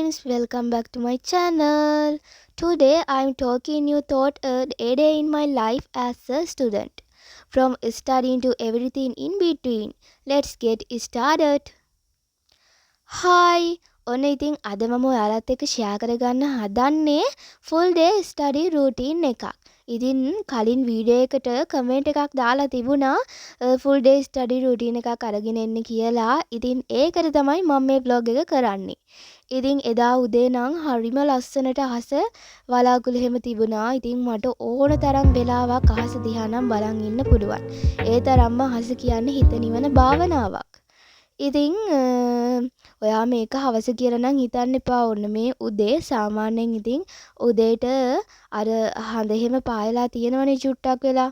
friends, welcome back to my channel. Today I'm talking you thought a day in my life as a student. From studying to everything in between. Let's get started. Hi. ඔන්න ඉතින් අද මම ඔයාලත් එක්ක share කරගන්න හදන්නේ full day study routine එකක්. ඉතින් කලින් වීඩියෝ එකට කමෙන්ට් එකක් දාලා තිබුණා full day study routine එකක් අරගෙන එන්න කියලා. ඉතින් ඒකට තමයි මම මේ vlog එක කරන්නේ. ඉතින් එදා උදේ නම් හරිම ලස්සනට අහස වලාකුළු හැම තිබුණා. ඉතින් මට ඕන තරම් වෙලාවක් අහස දිහා නම් බලන් ඉන්න පුළුවන්. ඒ තරම්ම අහස කියන්නේ හිත නිවන භාවනාවක්. ඉතින් ඔයා මේක හවස කියලා නම් හිතන්න එපා. ඔන්න මේ උදේ සාමාන්‍යයෙන් ඉතින් උදේට අර හඳ එහෙම පායලා තියෙනවනේ චුට්ටක් වෙලා.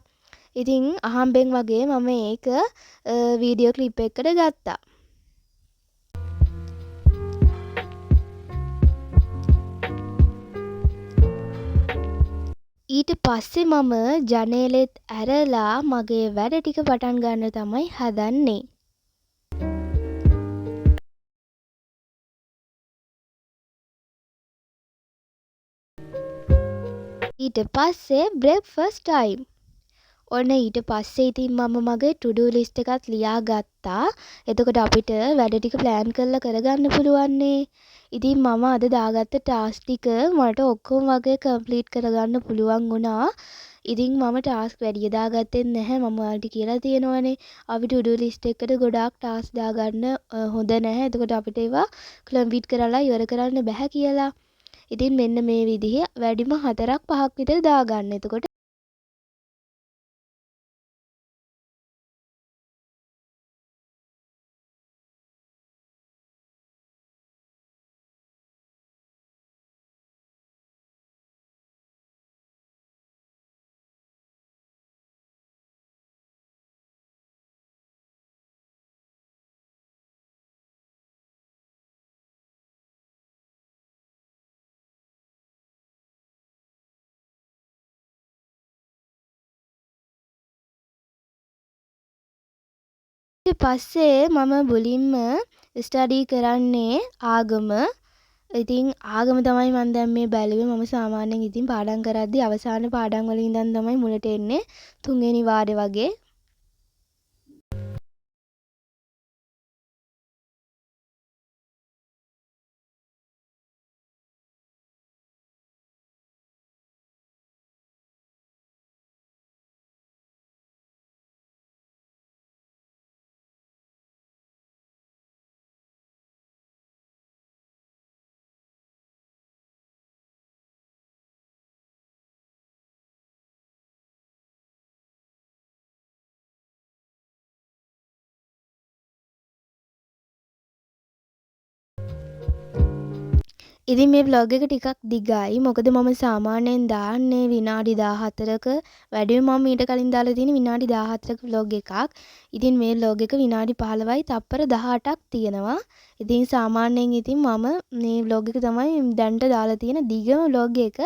ඉතින් අහම්බෙන් වගේ මම ඒක වීඩියෝ ක්ලිප් එකකට ගත්තා. ඊට පස්සේ මම ජනේලෙත් ඇරලා මගේ වැඩ ටික පටන් ගන්න තමයි හදන්නේ. ඊට පස්සේ බ්‍රෙක්ෆාස්ට් ටයිම්. ඔන්න ඊට පස්සේ ඉතින් මම මගේ to do list එකත් ලියා ගත්තා. එතකොට අපිට වැඩ ටික plan කරලා කරගන්න පුළුවන්නේ. ඉතින් මම අද දාගත්ත task ටික මට ඔක්කොම වගේ complete කරගන්න පුළුවන් වුණා. ඉතින් මම task වැඩි දාගත්තේ නැහැ. මම ඔයාලට කියලා තියෙනවනේ අපි to do list එකට ගොඩාක් task දාගන්න හොඳ නැහැ. එතකොට අපිට ඒවා complete කරලා ඉවර කරන්න බෑ කියලා. ඉතින් මෙන්න මේ විදිහේ වැඩිම 4ක් 5ක් විතර දාගන්න. එතකොට ඊට පස්සේ මම මුලින්ම ස්ටඩි කරන්නේ ආගම. ඉතින් ආගම තමයි මම දැන් මේ බැලුවේ. මම සාමාන්‍යයෙන් ඉතින් පාඩම් කරද්දී අවසාන පාඩම් වල ඉඳන් තමයි මුලට එන්නේ. තුන්වෙනි වාරේ වගේ. ඉතින් මේ vlog එක ටිකක් දිගයි. මොකද මම සාමාන්‍යයෙන් දාන්නේ විනාඩි 14ක. වැඩිම මම ඊට කලින් දාලා තියෙන විනාඩි 14ක vlog එකක්. ඉතින් මේ vlog එක විනාඩි 15යි තප්පර 18ක් තියෙනවා. ඉතින් සාමාන්‍යයෙන් ඉතින් මම මේ vlog එක තමයි දැන්ට දාලා තියෙන දිගම vlog එක.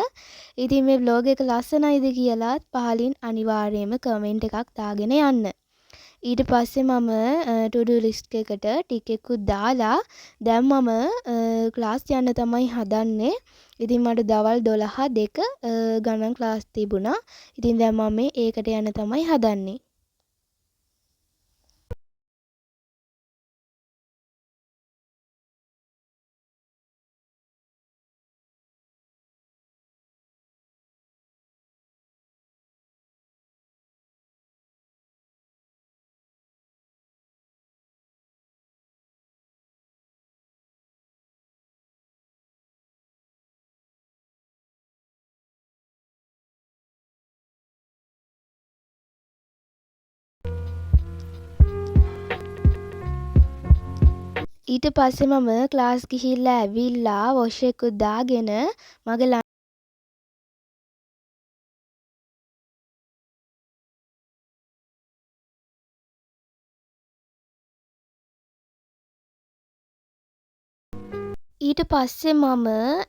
ඉතින් මේ vlog එක ලස්සනයිද කියලා පහලින් අනිවාර්යයෙන්ම comment එකක් දාගෙන යන්න. ඊට පස්සේ මම to do list එකට ටික එකකුත් දාලා දැන් මම ක්ලාස් යන්න තමයි හදන්නේ. ඉතින් මට දවල් 12 ගණන් ක්ලාස් තිබුණා. ඉතින් දැන් මම ඒකට යන්න තමයි හදන්නේ. ඊට පස්සේ මම ක්ලාස් ගිහිල්ලා ඇවිල්ලා වොෂ් එකකුත් දාගෙන මගේ ඊට පස්සේ මම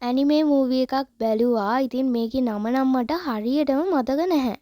ඇනිමේ මූවි එකක් බැලුවා. ඉතින් මේකේ නම නම් මට හරියටම මතක නැහැ.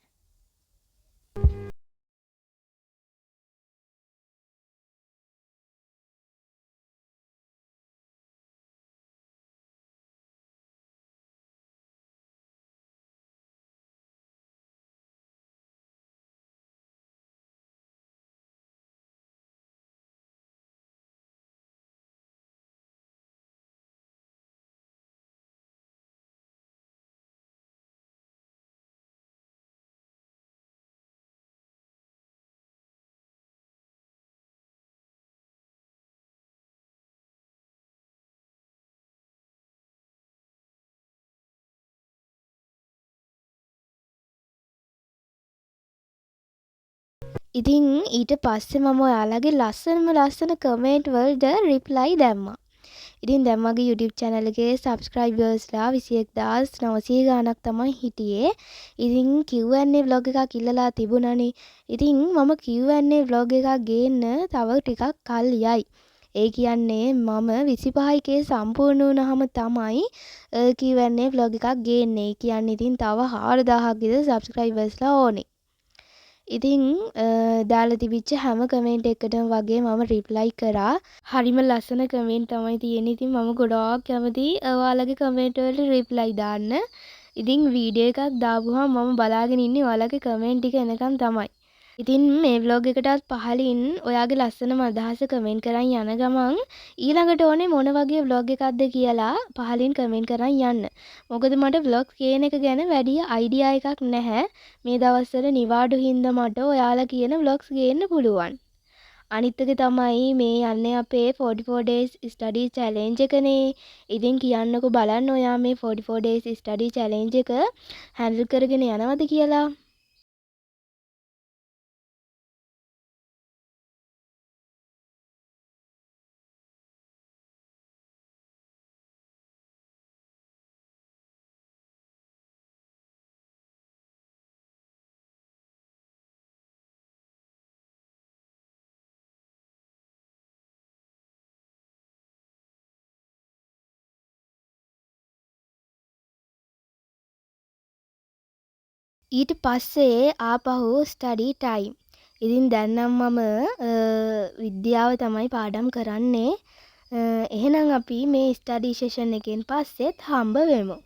ඉතින් ඊට පස්සේ මම ඔයාලගේ ලස්සන කමෙන්ට් වලට රිප්ලයි දැම්මා. ඉතින් දැන් මගේ YouTube channel එකේ subscribersලා 21900 ගාණක් තමයි හිටියේ. ඉතින් Q&A vlog එකක් ඉල්ලලා තිබුණානේ. ඉතින් මම Q&A vlog එකක් ගේන්න තව ටිකක් කල් යයි. ඒ කියන්නේ මම 25k සම්පූර්ණ වුණාම තමයි Q&A vlog එකක් ගේන්නේ. ඒ කියන්නේ ඉතින් තව 4000ක් විතර subscribersලා ඕනේ. ඉතින් දාලා තිබිච්ච හැම කමෙන්ට් එකකටම වගේ මම රිප්ලයි කරා. හරිම ලස්සන කමෙන්ට් තමයි තියෙන්නේ. ඉතින් මම ගොඩාක් කැමතියි ඔයාලගේ කමෙන්ට් වලට රිප්ලයි දාන්න. ඉතින් වීඩියෝ එකක් දාපුවාම මම බලාගෙන ඉන්නේ ඔයාලගේ කමෙන්ට් ටික එනකන් තමයි. ඉතින් මේ vlog එකටත් පහලින් ඔයාගේ ලස්සනම අදහස කමෙන්ට් කරන් යන ගමන් ඊළඟට ඕනේ මොන වගේ vlog එකක්ද කියලා පහලින් කමෙන්ට් කරන් යන්න. මොකද මට vlog කියන එක ගැන වැඩි අයිඩියා එකක් නැහැ. මේ දවස්වල නිවාඩු හින්දා මට ඔයාලා කියන vlogs ගේන්න පුළුවන්. අනිත් එක තමයි මේ යන්නේ අපේ 44 days study challenge එකනේ. ඉතින් කියන්නකෝ බලන්න ඔයා මේ 44 days study challenge එක handle කරගෙන යනවද කියලා. ඊට පස්සේ ආපහු ස්ටඩි ටයිම්. ඉතින් දැන් නම් මම විද්‍යාව තමයි පාඩම් කරන්නේ. එහෙනම් අපි මේ ස්ටඩි සෙෂන් එකෙන් පස්සෙත් හම්බ වෙමු.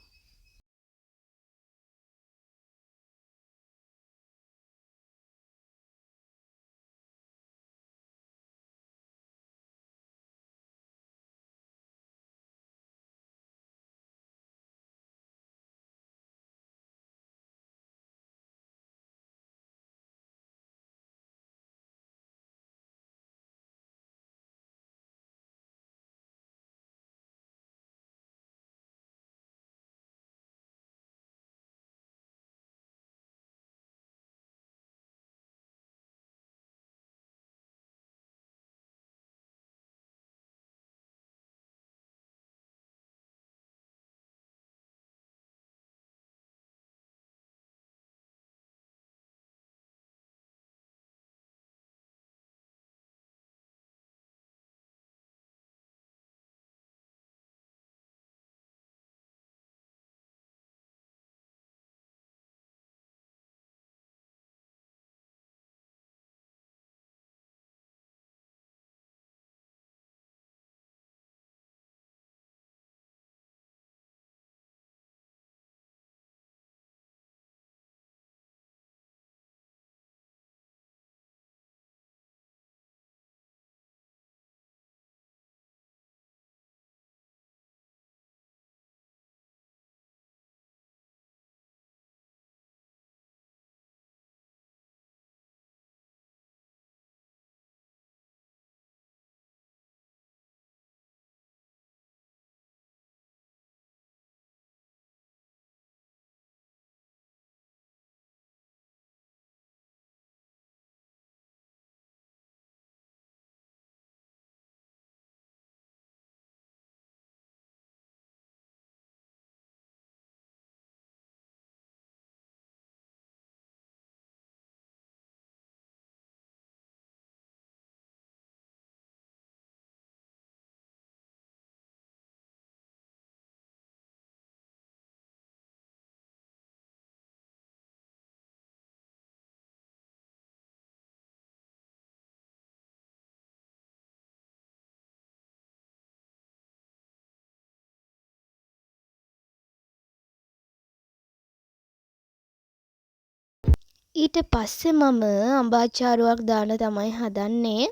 ඊට පස්සේ මම අඹාචාරුවක් දාන්න තමයි හදන්නේ.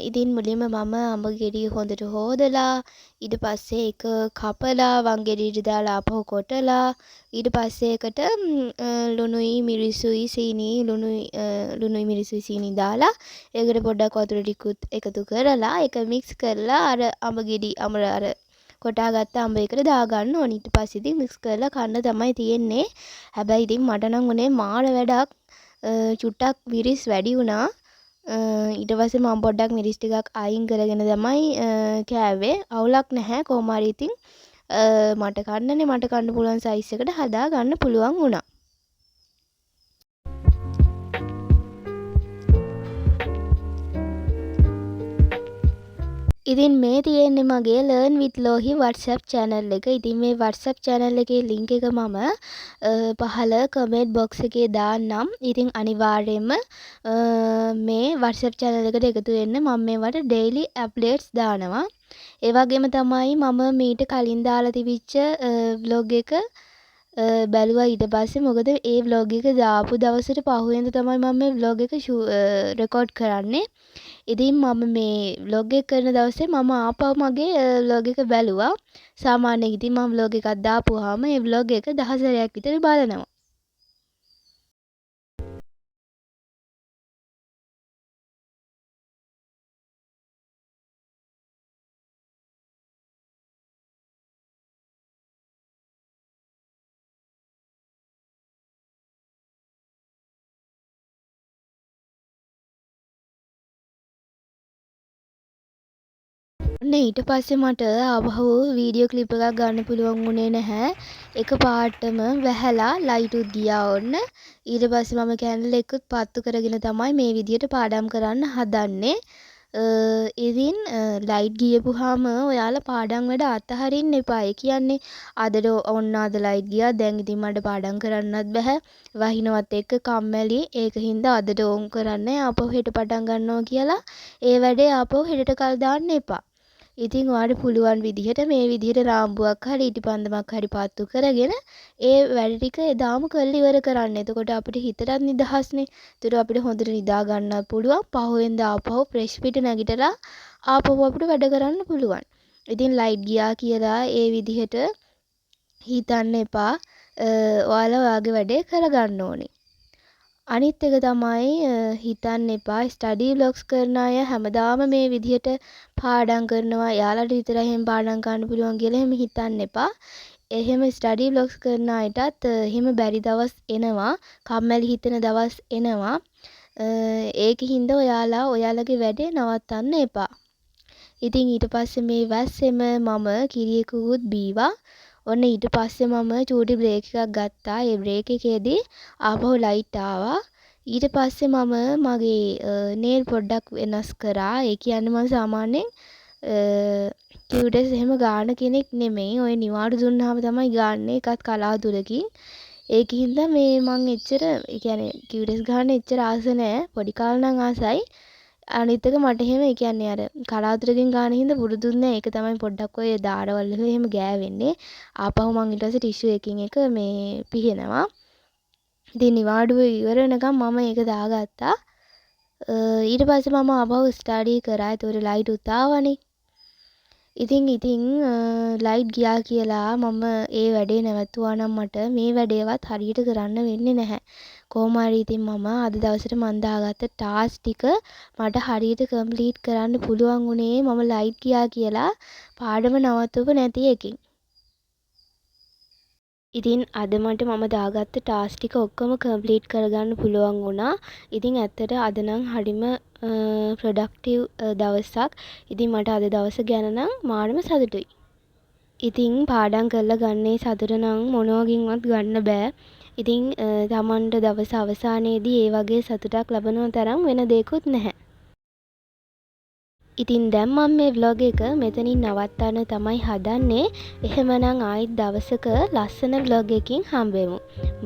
ඉතින් මුලින්ම මම අඹ ගෙඩිය හොඳට හොදලා ඊට පස්සේ ඒක කපලා වංගෙඩියට දාලා ආපහු කොටලා ඊට පස්සේ ඒකට ලුණුයි මිරිසුයි ලුණුයි මිරිසුයි සීනි දාලා ඒකට පොඩ්ඩක් වතුර ටිකුත් එකතු කරලා ඒක මික්ස් කරලා අර අඹ ගෙඩි අර කොටාගත්ත අඹ එකට දාගන්න ඕනේ. ඊට පස්සේ ඉතින් මික්ස් කරලා කන්න තමයි තියෙන්නේ. හැබැයි ඉතින් මට නම් උනේ මාර වැඩක්. චුට්ටක් මිරිස් වැඩි වුණා. ඊට පස්සේ මම පොඩ්ඩක් මිරිස් ටිකක් අයින් කරගෙන තමයි කෑවේ. අවුලක් නැහැ. කොහොම හරි ඉතින් මට කන්න පුළුවන් සයිස් එකට හදා ගන්න පුළුවන් වුණා. ඉතින් මේ තියෙන්නේ මගේ Learn with Lohi WhatsApp channel එක. ඉතින් මේ WhatsApp channel එකේ link එක මම පහළ comment box එකේ දාන්නම්. ඉතින් අනිවාර්යයෙන්ම මේ WhatsApp channel එකට එකතු වෙන්න. මම මේවට daily updates දානවා. ඒ වගේම තමයි මම මීට කලින් දාලා තිබිච්ච vlog එක බැලුවා ඊට පස්සේ. මොකද ඒ vlog එක දාපු දවසට පහුවෙන්ද තමයි මම මේ vlog එක record කරන්නේ. ඉතින් මම මේ vlog එක කරන දවසේ මම ආපහු මගේ vlog එක බැලුවා. සාමාන්‍යයෙන් ඉතින් මම vlog එකක් දාපුවාම මේ vlog එක 10 සැරයක් විතර බලනවා. ඔන්න ඊට පස්සේ මට ආපහු වීඩියෝ ක්ලිප් එකක් ගන්න පුළුවන් වුණේ නැහැ. එකපාරටම වැහැලා ලයිට් උත් ගියා ඔන්න. ඊට පස්සේ මම කැන්ඩල් එකකුත් පත්තු කරගෙන තමයි මේ විදියට පාඩම් කරන්න හදන්නේ. ඉතින් ලයිට් ගියපුවාම ඔයාලා පාඩම් වැඩ අතහරින්න එපා. ඒ කියන්නේ අදට ඔන්න අද ලයිට් ගියා. දැන් ඉතින් මට පාඩම් කරන්නත් බෑ. වහිනවත් එක්ක කම්මැලි. ඒකින්ද අදට ඕම් කරන්නේ ආපහු හෙට පටන් ගන්නවා කියලා ඒ වැඩේ ආපහු හෙටට කල් දාන්න එපා. ඉතින් ඔයාලට පුළුවන් විදිහට මේ විදිහට රාම්බුවක් හරි ඉටිපන්දමක් හරි පත්තු කරගෙන ඒ වැඩ ටික එදාම කරලා ඉවර කරන්න. එතකොට අපිට හිතටත් නිදහස්නේ. ඒතර අපිට හොඳට නිදා ගන්නත් පුළුවන්. පහුවෙන්ද ආපහු ෆ්‍රෙෂ් පිට නැගිටලා ආපහු අපිට වැඩ කරන්න පුළුවන්. ඉතින් ලයිට් ගියා කියලා ඒ විදිහට හිතන්න එපා. ඔයාලා ඔයාගේ වැඩේ කරගන්න ඕනේ. අනිත් එක තමයි හිතන්න එපා ස්ටඩි ව්ලොග්ස් කරන අය හැමදාම මේ විදිහට පාඩම් කරනවා. එයාලට විතරයි එහෙම පාඩම් කරන්න පුළුවන් කියලා එහෙම හිතන්න එපා. එහෙම ස්ටඩි ව්ලොග්ස් කරන අයටත් එහෙම බැරි දවස් එනවා. කම්මැලි හිතෙන දවස් එනවා. ඒකින්ද ඔයාලා ඔයාලගේ වැඩේ නවත්තන්න එපා. ඉතින් ඊට පස්සේ මේ වැස්සෙම මම කිරියකුත් බීවා. ඔන්න ඊට පස්සේ මම චූටි බ්‍රේක් එකක් ගත්තා. ඒ බ්‍රේක් එකේදී ආපහු ලයිට් ආවා. ඊට පස්සේ මම මගේ නේල් පොඩ්ඩක් වෙනස් කරා. ඒ කියන්නේ මම සාමාන්‍යයෙන් කියුටස් එහෙම ගාන කෙනෙක් නෙමෙයි. ඔය නිවාඩු දුන්නාම තමයි ගාන්නේ. ඒකත් කලාතුරකින්. ඒකින්ද මේ මං එච්චර ඒ කියන්නේ කියුටස් ගන්න එච්චර ආස නැහැ. පොඩි කාලේ නම් ආසයි. අනිත් එක මට එහෙම ඒ කියන්නේ අර කලාතුරකින් ගාන හින්දා පුරුදුත් නැහැ. ඒක තමයි පොඩ්ඩක් ඔය දාරවල එහෙම ගෑවෙන්නේ. ආපහු මං ඊට පස්සේ ටිෂු එකකින් එක මේ පිහනවා. ඉතින් නිවාඩුව ඉවර වෙනකම් මම ඒක දාගත්තා. ඊට පස්සේ මම ආපහු ස්ටඩි කරා. ඒතකොට ලයිට් උත් ආවනේ. ඉතින් ලයිට් ගියා කියලා මම ඒ වැඩේ නැවතුවා නම් මට මේ වැඩේවත් හරියට කරන්න වෙන්නේ නැහැ. කොහොම හරි ඉතින් මම අද දවසට මන් දාගත්ත ටාස්ක් ටික මට හරියට කම්ප්ලීට් කරන්න පුළුවන් වුණේ මම ලයිට් ගියා කියලා පාඩම නවත්තපු නැති එකකින්. ඉතින් අද මට මම දාගත්ත ටාස්ක් ටික ඔක්කොම කම්ප්ලීට් කරගන්න පුළුවන් වුණා. ඉතින් ඇත්තට අද නම් හරිම ප්‍රොඩක්ටිව් දවසක්. ඉතින් මට අද දවස ගැන නම් මාරම සතුටුයි. ඉතින් පාඩම් කරලා ගන්නේ සතුට නම් මොනවකින්වත් ගන්න බෑ. ඉතින් තමන්ට දවස අවසානයේදී ඒ වගේ සතුටක් ලබන තරම් වෙන දෙයක්වත් නැහැ. ඉතින් දැන් මම මේ vlog එක මෙතනින් නවත්තන්න තමයි හදන්නේ. එහෙමනම් ආයෙත් දවසක ලස්සන vlog එකකින් හම්බෙමු.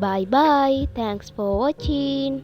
Bye bye. Thanks for watching.